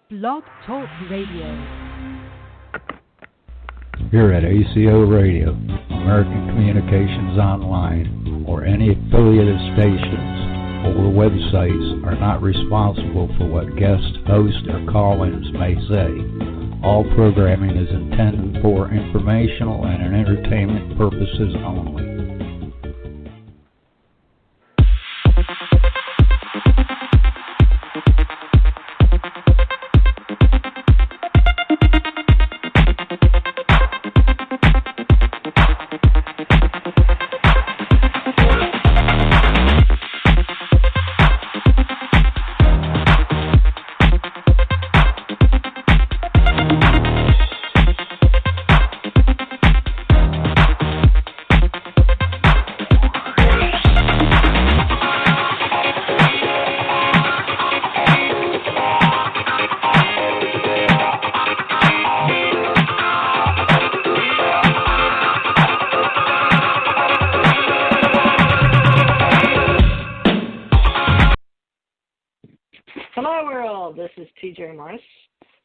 Blog Talk Radio. Here at ACO Radio, American Communications Online, or any affiliated stations or websites are not responsible for what guest hosts or call-ins may say. All programming is intended for informational and entertainment purposes only.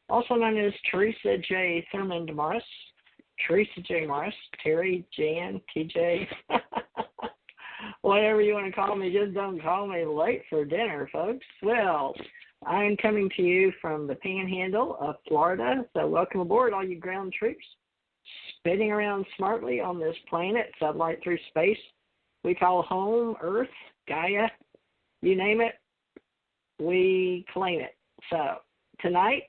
Also known as Teresa J. Thurmond Morris, Teresa J. Morris, Terry, Jan, TJ, whatever you want to call me, just don't call me late for dinner, folks. Well, I'm coming to you from the Panhandle of Florida, so welcome aboard, all you ground troops, spinning around smartly on this planet, satellite through space, we call home, Earth, Gaia, you name it, we claim it. So, tonight,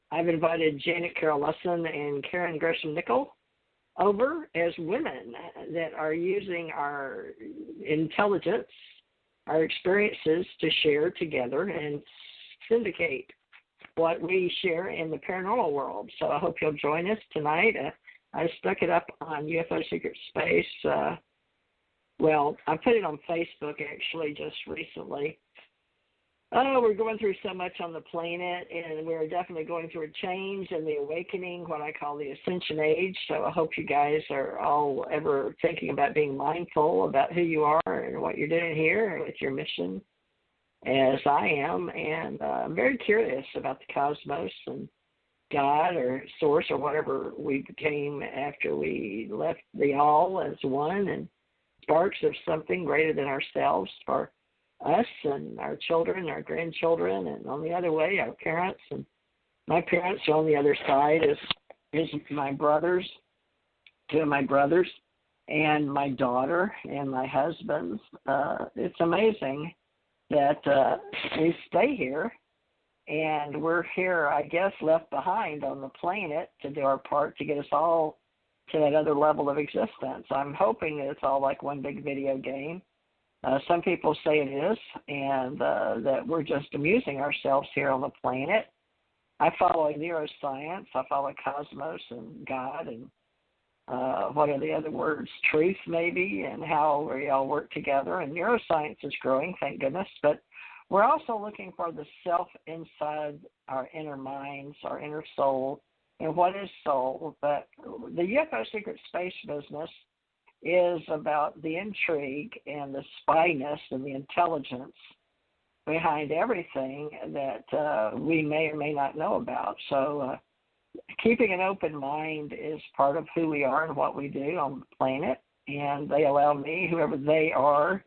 I've invited Janet Carol Lessin and Karen Gresham Nickell over as women that are using our intelligence, our experiences to share together and syndicate what we share in the paranormal world. So I hope you'll join us tonight. I stuck it up on UFO Secret Space. I put it on Facebook actually just recently. Oh, we're going through so much on the planet, and we're definitely going through a change and the awakening, what I call the ascension age. So I hope you guys are all ever thinking about being mindful about who you are and what you're doing here with your mission, as I am. And I'm very curious about the cosmos and God or source or whatever we became after we left the all as one, and sparks of something greater than ourselves for us and our children, our grandchildren, and on the other way, our parents. And my parents are on the other side is my brothers, two of my brothers, and my daughter and my husband's. It's amazing that we stay here, and we're here, I guess, left behind on the planet to do our part to get us all to that other level of existence. I'm hoping that it's all like one big video game. Some people say it is, and that we're just amusing ourselves here on the planet. I follow neuroscience. I follow cosmos and God and what are the other words? Truth, maybe, and how we all work together. And neuroscience is growing, thank goodness. But we're also looking for the self inside our inner minds, our inner soul, and what is soul. But the UFO Secret Space business is about the intrigue and the spyness and the intelligence behind everything that we may or may not know about. So keeping an open mind is part of who we are and what we do on the planet, and they allow me, whoever they are,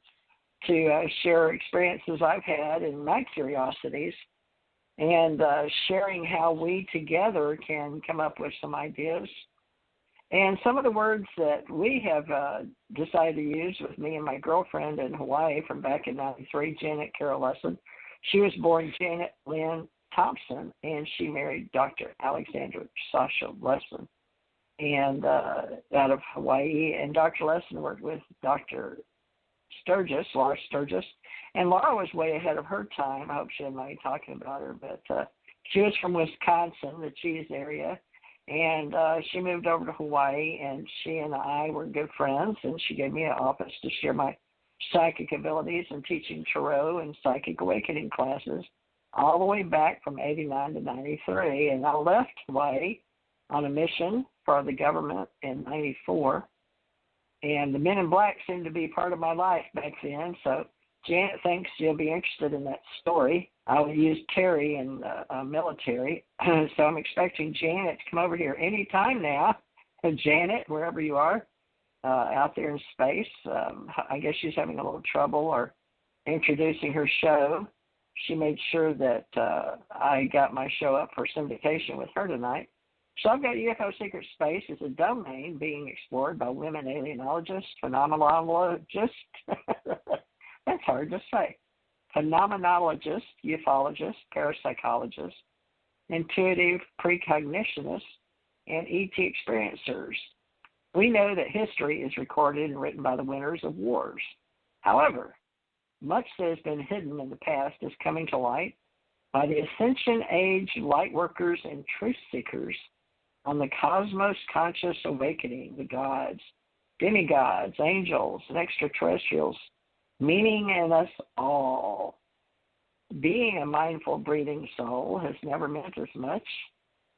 to share experiences I've had and my curiosities, and sharing how we together can come up with some ideas. And some of the words that we have decided to use with me and my girlfriend in Hawaii from back in '93, Janet Carol Lessin. She was born Janet Lynn Thompson, and she married Dr. Alexander Sasha Lessin, and out of Hawaii. And Dr. Lessin worked with Dr. Sturgis, Laura Sturgis. And Laura was way ahead of her time. I hope she didn't mind talking about her, but she was from Wisconsin, the cheese area. And she moved over to Hawaii, and she and I were good friends, and she gave me an office to share my psychic abilities and teaching tarot and psychic awakening classes all the way back from 89 to 93. And I left Hawaii on a mission for the government in 94. And the Men in Black seemed to be part of my life back then. So Janet thinks you'll be interested in that story. I would use Terry in the military. So I'm expecting Janet to come over here anytime now. Janet, wherever you are, out there in space. I guess she's having a little trouble or introducing her show. She made sure that I got my show up for syndication with her tonight. So I've got UFO Secret Space as a domain being explored by women alienologists, phenomenologists. That's hard to say. Phenomenologists, ufologists, parapsychologists, intuitive precognitionists, and ET experiencers. We know that history is recorded and written by the winners of wars. However, much that has been hidden in the past is coming to light by the Ascension Age light workers and truth seekers on the cosmos conscious awakening, the gods, demigods, angels, and extraterrestrials, meaning in us all. Being a mindful, breathing soul has never meant as much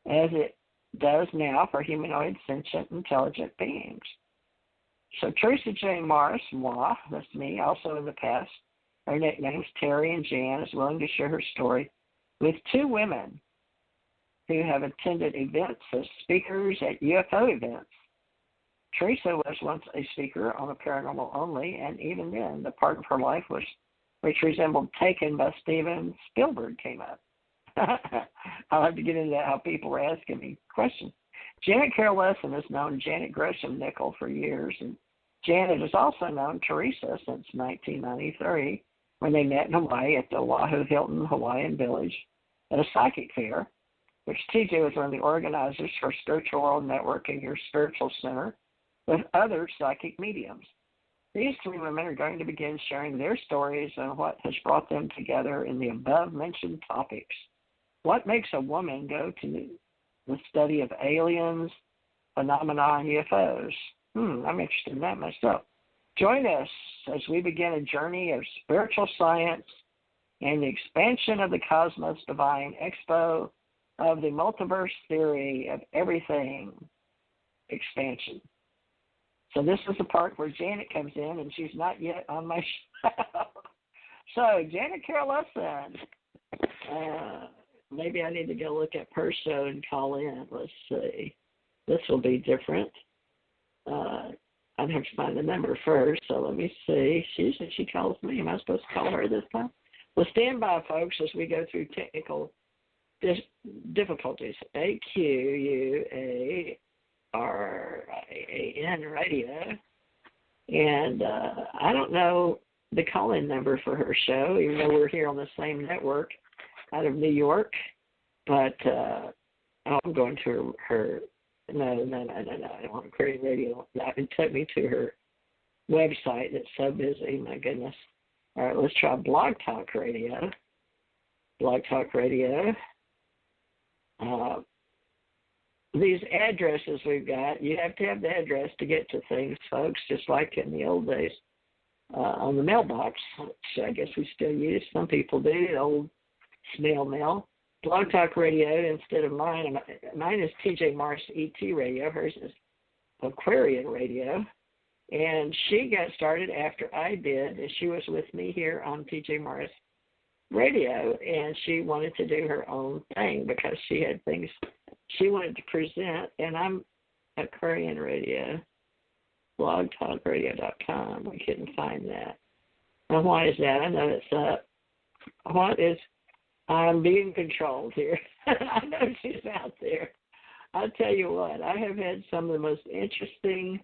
as it does now for humanoid, sentient, intelligent beings. So Teresa J. Morris, moi, that's me, also in the past, her nicknames Terry and Jan, is willing to share her story with two women who have attended events as speakers at UFO events. Teresa was once a speaker on a paranormal only, and even then, the part of her life which resembled Taken by Steven Spielberg came up. I'll have to get into that, how people were asking me questions. Janet Carol Lessin has known Janet Gresham Nickell for years, and Janet has also known Teresa since 1993, when they met in Hawaii at the Oahu Hilton Hawaiian Village at a psychic fair, which TJ was one of the organizers for Spiritual World Networking, your spiritual center, with other psychic mediums. These three women are going to begin sharing their stories and what has brought them together in the above-mentioned topics. What makes a woman go to the study of aliens, phenomena, and UFOs? I'm interested in that myself. Join us as we begin a journey of spiritual science and the expansion of the cosmos divine expo of the multiverse theory of everything expansion. So this is the part where Janet comes in, and she's not yet on my show. So Janet Carol Lessin, maybe I need to go look at her show and call in. Let's see. This will be different. I'd have to find the number first, so let me see. She said she calls me. Am I supposed to call her this time? Well, stand by, folks, as we go through technical difficulties. AQUARIAN radio. And I don't know the call-in number for her show, even though we're here on the same network out of New York. But I'm going to her. No. I don't want Aquarian radio. It took me to her website. It's so busy. My goodness. All right, let's try Blog Talk Radio. Blog Talk Radio. These addresses we've got, you have to have the address to get to things, folks, just like in the old days on the mailbox, which I guess we still use. Some people do, the old snail mail. Blog Talk Radio instead of mine. Mine is TJ Morris ETRadio. Hers is Aquarian Radio. And she got started after I did, and she was with me here on TJ Morris Radio, and she wanted to do her own thing because she had things she wanted to present, and I'm Aquarian Radio, blogtalkradio.com. We couldn't find that. And why is that? I know it's up. I'm being controlled here. I know she's out there. I'll tell you what, I have had some of the most interesting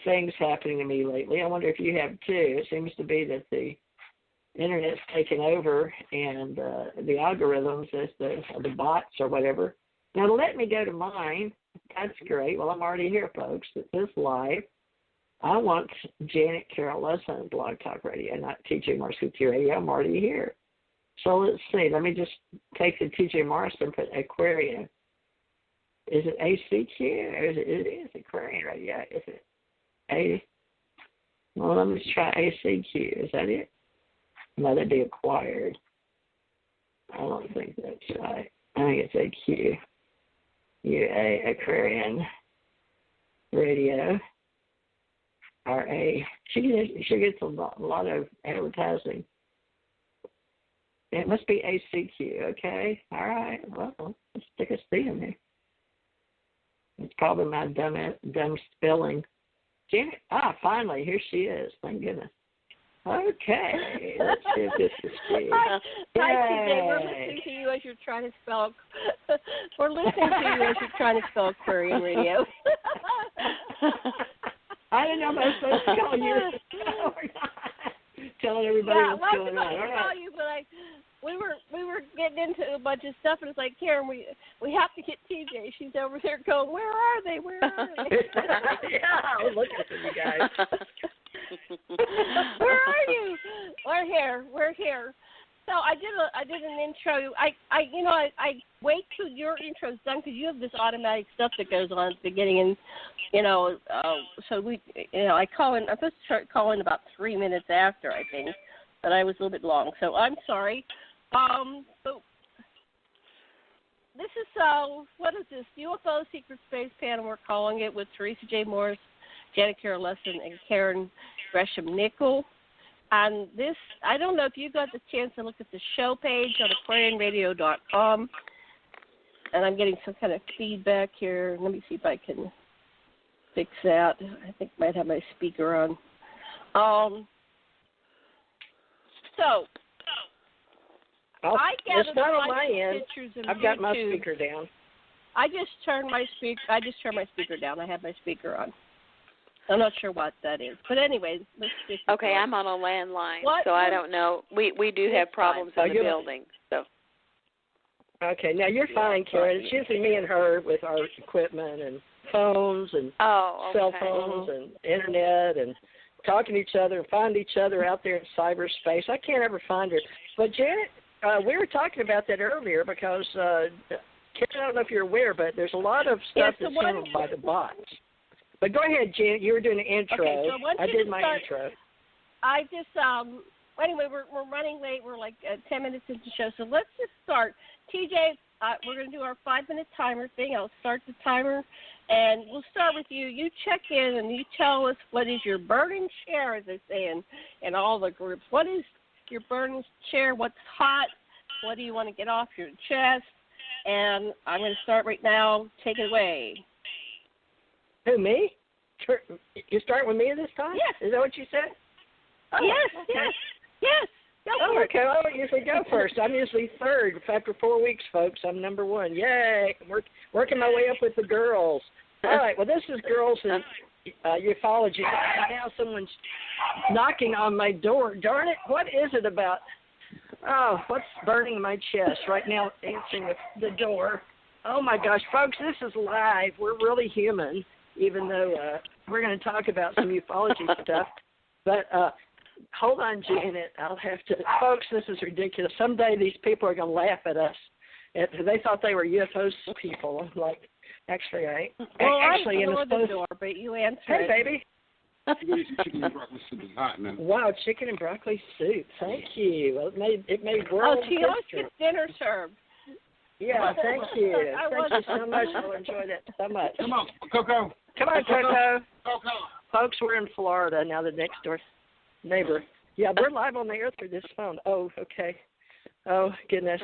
things happening to me lately. I wonder if you have too. It seems to be that the Internet's taken over, and the algorithms, the bots or whatever. Now, let me go to mine. That's great. Well, I'm already here, folks. It is live. I want Janet Carol Lessin, Blog Talk Radio, not TJ Morris Radio. I'm already here. So let's see. Let me just take the TJ Morris and put Aquarian. Is it ACQ? Or it is Aquarian Radio. Is it A? Well, let me try ACQ. Is that it? No, that'd be acquired. I don't think that's right. I think it's AQ. UA Aquarian Radio. RA. She gets a lot of advertising. It must be ACQ. Okay. All right. Well, let's stick a C in there. It's probably my dumb spelling. Janet. Finally, here she is. Thank goodness. Okay. Let's see if this is good. Hi, TJ. We're listening to you as you're trying to spell. We're listening to you as you're trying to spell Aquarian Radio. I didn't know if I was supposed to call you. Telling everybody what's going on. I was about to call you, but we were getting into a bunch of stuff, and it's like, Karen, we have to get TJ. She's over there going, where are they? Where are they? Yeah, I'm looking for you guys. Where are you? We're here. So I did an intro. I wait till your intro's done because you have this automatic stuff that goes on at the beginning, and so I call in. I'm supposed to start calling about 3 minutes after, I think, but I was a little bit long, so I'm sorry. So this is what is this? UFO Secret Space Panel. We're calling it with Teresa J. Morris, Janet Carroll Lessin, and Karen Gresham Nickell. And this, I don't know if you got the chance to look at the show page on aquarianradio.com. And I'm getting some kind of feedback here. Let me see if I can fix that. I think I might have my speaker on. So, I gathered it's not on my end. pictures of I've got YouTube. my speaker down. I just turned my speaker down. I have my speaker on. I'm not sure what that is. But anyway, let's just... Okay, I'm on a landline, so I don't know. We do have problems in the building. So. Okay, now you're fine, Karen. It's usually me and her with our equipment and phones and cell phones and internet and talking to each other and find each other out there in cyberspace. I can't ever find her. But Janet, we were talking about that earlier because, Karen, I don't know if you're aware, but there's a lot of stuff that's handled by the bots. But go ahead, Janet. You were doing an intro. Okay, so I did my intro. I just, anyway, we're running late. We're like 10 minutes into the show. So let's just start. TJ, we're going to do our 5-minute timer thing. I'll start the timer, and we'll start with you. You check in, and you tell us what is your burning share, as they say in all the groups. What is your burning share? What's hot? What do you want to get off your chest? And I'm going to start right now. Take it away. Who, me? You start with me this time? Yes. Is that what you said? Oh, yes, okay. yes. Oh, okay. I don't usually go first. I'm usually third. After 4 weeks, folks, I'm number one. Yay. I'm working my way up with the girls. All right. Well, this is girls and ufology. Now someone's knocking on my door. Darn it. What is it about? Oh, what's burning my chest right now? Answering the door. Oh, my gosh. Folks, this is live. We're really human, even though we're going to talk about some ufology stuff. But hold on, Janet. I'll have to. Folks, this is ridiculous. Someday these people are going to laugh at us. They thought they were UFO people. I'm like, actually, I ain't. Well, actually, I ignored the door, but you answered Hey, it. baby. Chicken and broccoli soup is hot now. Wow, chicken and broccoli soup. Thank you. Well, it made world she history. always gets dinner served. Yeah, thank you. Thank you so much. I'll enjoy that so much. Come on, Coco. Come on, Coco. Coco. Folks, we're in Florida now, the next door neighbor. Yeah, we're live on the air through this phone. Oh, okay. Oh, goodness.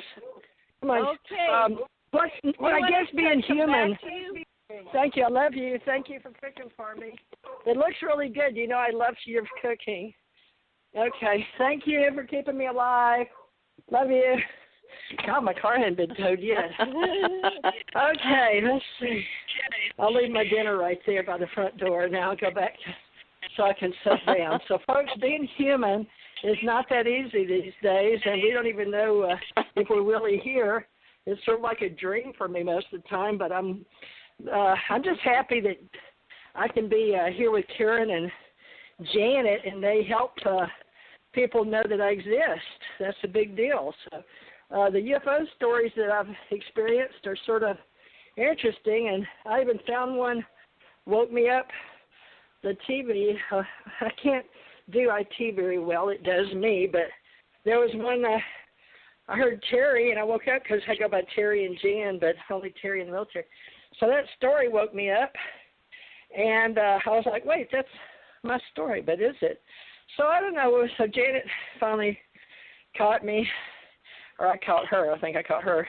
Come on. Okay. What I guess being human. Thank you. I love you. Thank you for cooking for me. It looks really good. You know, I love your cooking. Okay. Thank you for keeping me alive. Love you. God, my car hadn't been towed yet. Okay, let's see. I'll leave my dinner right there by the front door. Now I'll go back so I can sit down. So, folks, being human is not that easy these days, and we don't even know if we're really here. It's sort of like a dream for me most of the time, but I'm just happy that I can be here with Karen and Janet, and they help people know that I exist. That's a big deal. So the UFO stories that I've experienced are sort of interesting, and I even found one woke me up. The TV, I can't do IT very well. It does me, but there was one, I heard Terry, and I woke up because I go by Terry and Jan, but only Terry in the military. So that story woke me up, and I was like, wait, that's my story, but is it? So I don't know. So Janet finally caught me. or I caught her. I think I caught her.